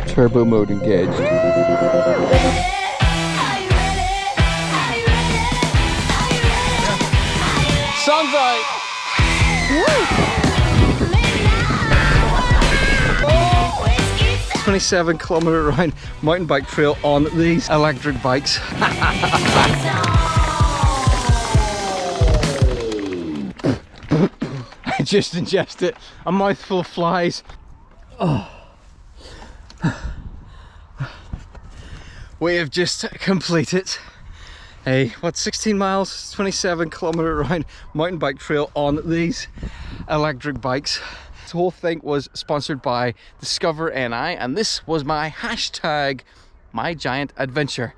Turbo mode engaged. Sun's out! Woo! 27-kilometer round mountain bike trail on these electric bikes. I just ingested a mouthful of flies. Oh. We have just completed a 16 miles, 27-kilometer round mountain bike trail on these electric bikes. This whole thing was sponsored by Discover NI, and this was my hashtag, my giant adventure.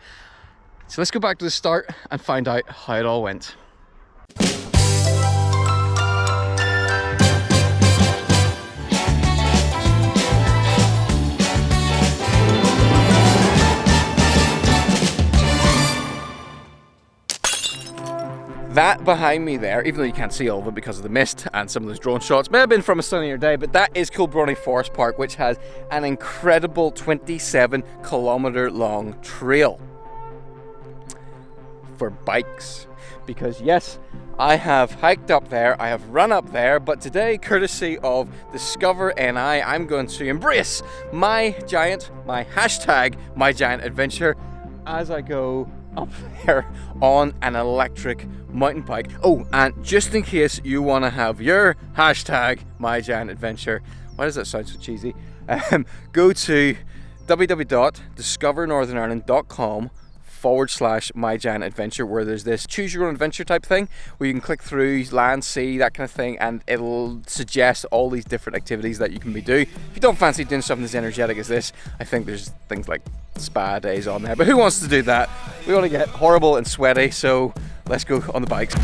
So let's go back to the start and find out how it all went. That behind me there, even though you can't see all of it because of the mist and some of those drone shots, may have been from a sunnier day, but that is Kilbroney Forest Park, which has an incredible 27-kilometer long trail for bikes. Because yes, I have hiked up there, I have run up there, but today, courtesy of Discover NI, I'm going to embrace my hashtag, my giant adventure, as I go up there on an electric mountain bike. Oh, and just in case you want to have your hashtag my giant adventure, why does that sound so cheesy? Go to www.discovernorthernireland.com/my giant adventure, where there's this choose your own adventure type thing where you can click through land, sea, that kind of thing, and it'll suggest all these different activities that you can be doing. If you don't fancy doing something as energetic as this, I think there's things like spa days on there, but who wants to do that? We want to get horrible and sweaty, so let's go on the bikes.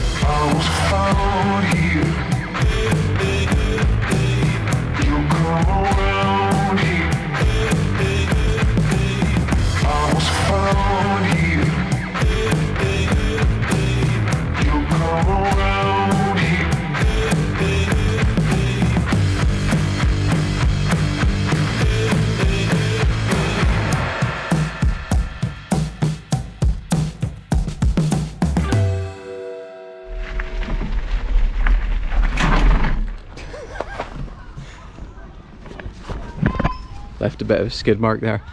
Left a bit of a skid mark there.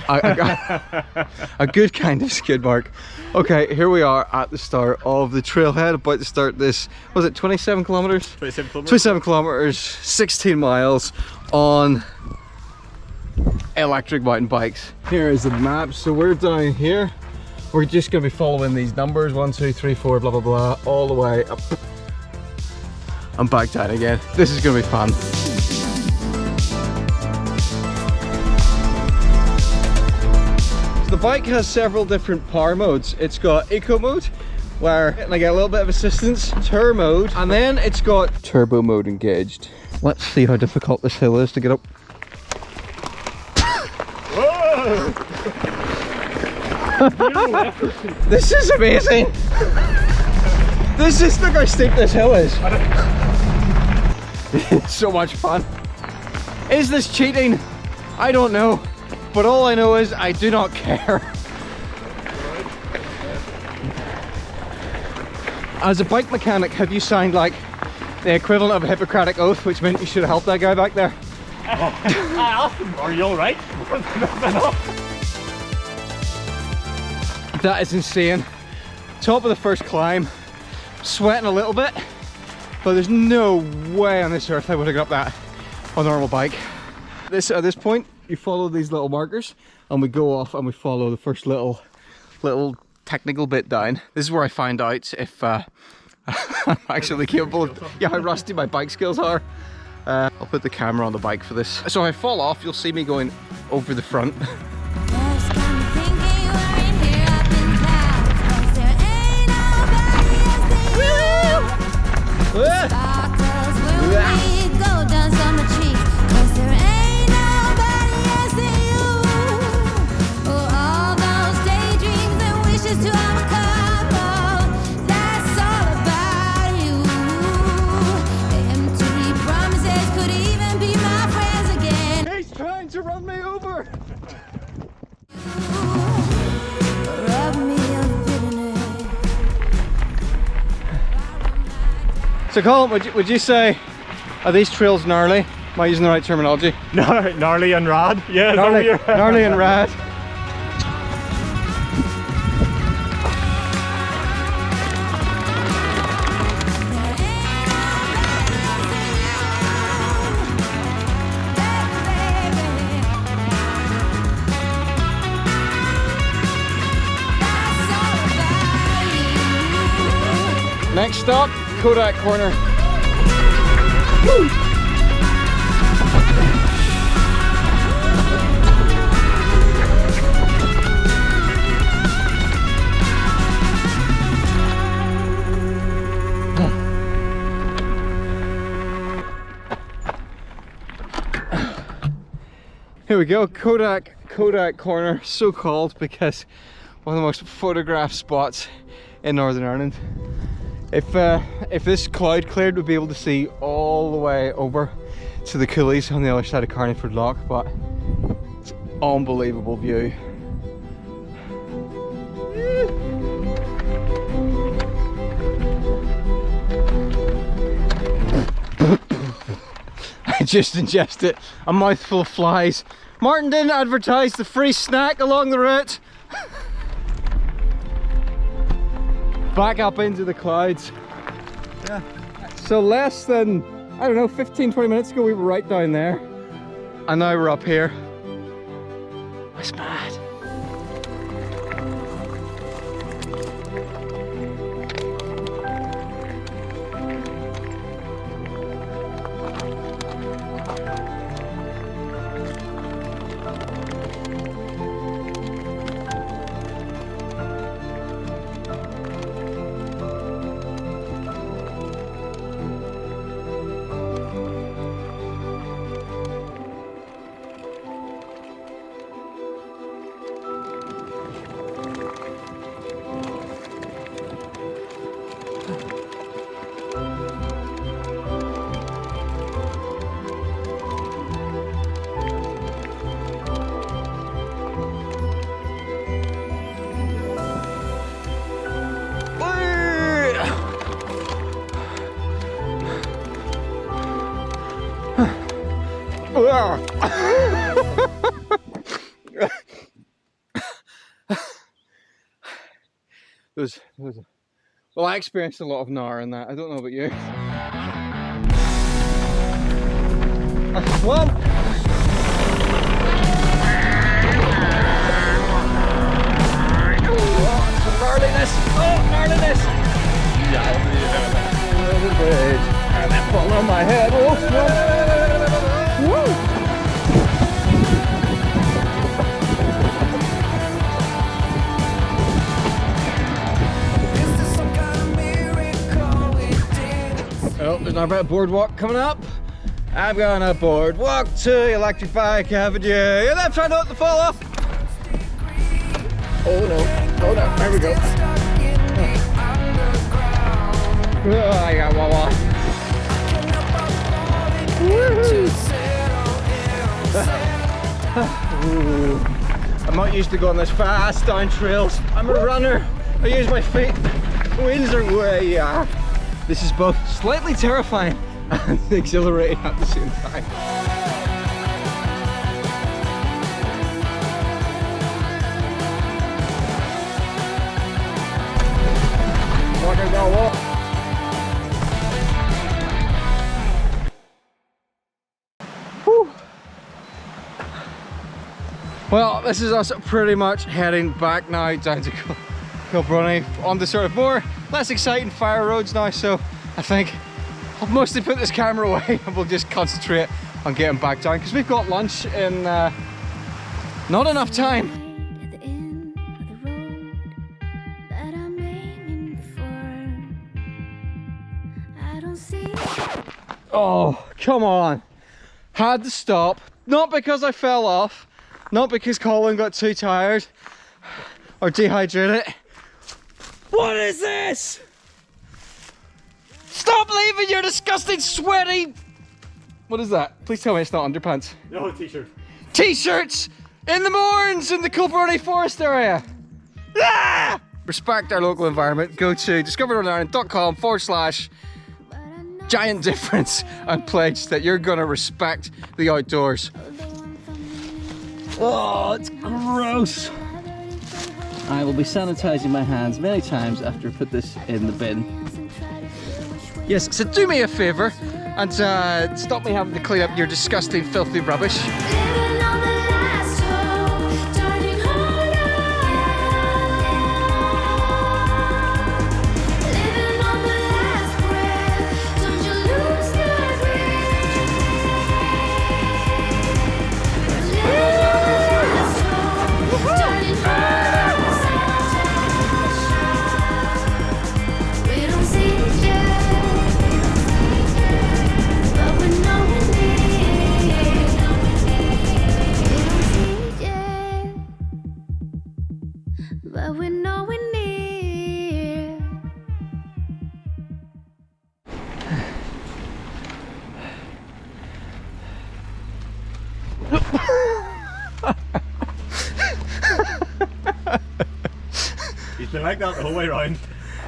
A good kind of skid mark. Okay, here we are at the start of the trailhead, about to start this, was it 27 kilometers? 27 kilometers. 27 kilometers, 16 miles on electric mountain bikes. Here is the map. So we're down here. We're just going to be following these numbers, 1, 2, 3, 4, blah, blah, blah, all the way up and back down again. This is going to be fun. The bike has several different power modes. It's got eco mode, where I get a little bit of assistance, tour mode, and then it's got turbo mode engaged. Let's see how difficult this hill is to get up. Whoa! This is amazing. Look how steep this hill is. It's so much fun. Is this cheating? I don't know. But all I know is I do not care. As a bike mechanic, have you signed like the equivalent of a Hippocratic oath, which meant you should have helped that guy back there? I asked him, are you alright? That is insane. Top of the first climb, sweating a little bit, but there's no way on this earth I would have got up that on a normal bike. At this point, you follow these little markers and we go off and we follow the first little technical bit down. This is where I find out if I'm actually capable of, how rusty my bike skills are. I'll put the camera on the bike for this. So if I fall off, you'll see me going over the front. To run me over. So Colin, would you say, are these trails gnarly? Am I using the right terminology? Gnarly and rad. Yeah, gnarly and rad. Next stop, Kodak Corner. Woo! Here we go, Kodak Corner, so called because one of the most photographed spots in Northern Ireland. If this cloud cleared, we'd be able to see all the way over to the coulees on the other side of Carneyford Lock, but it's an unbelievable view. I just ingested a mouthful of flies. Martin didn't advertise the free snack along the route. Back up into the clouds. Yeah. So less than, I don't know, 15-20 minutes ago we were right down there. And now we're up here. It's mad. Well, I experienced a lot of gnar in that. I don't know about you. Well, some gnarliness. Oh, gnarliness. And that fall on my head. Oh, woo. Oh, there's not a boardwalk coming up. I'm gonna boardwalk to electrify Avenue. And I'm trying not to fall off. Oh no, oh no, there we go. Oh, I got Wawa. I'm not used to going this fast down trails. I'm a runner. I use my feet. Winds are way. This is both slightly terrifying and exhilarating at the same time. Whew. Well, this is us pretty much heading back now down to Kilbroney on the sort of more less exciting fire roads now, so I think I'll mostly put this camera away and we'll just concentrate on getting back down because we've got lunch in not enough time. Oh, come on. Had to stop. Not because I fell off, not because Colin got too tired or dehydrated. What is this? Stop leaving your disgusting sweaty... What is that? Please tell me it's not underpants. No, t-shirt. T-shirts in the morns in the Kilbroney Forest area. Ah! Respect our local environment. Go to discovernortherireland.com/... giant difference and pledge that you're gonna respect the outdoors. Oh, it's gross. I will be sanitizing my hands many times after I put this in the bin. Yes, so do me a favor and stop me having to clean up your disgusting, filthy rubbish. But we're nowhere near. He's been like that the whole way round.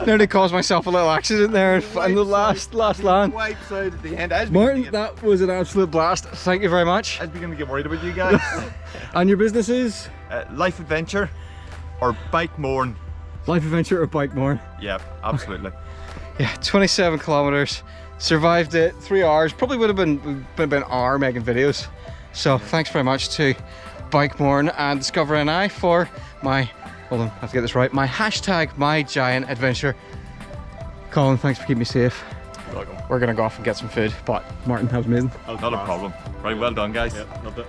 Nearly caused myself a little accident there in the last land. Wipes out at the end. Martin, that was an absolute blast. Thank you very much. I was beginning to get worried about you guys. And your business is? Life adventure or bike morn. Life adventure or bike more? Yeah, absolutely. Yeah, 27 kilometers. Survived it, 3 hours. Probably would have been an hour making videos. So thanks very much to Bike Morn and Discover NI for my, hold on, I have to get this right, my hashtag My Giant Adventure. Colin, thanks for keeping me safe. You're welcome. We're gonna go off and get some food, but Martin, that was amazing. Not a problem. Right, well done guys. Yeah, loved it.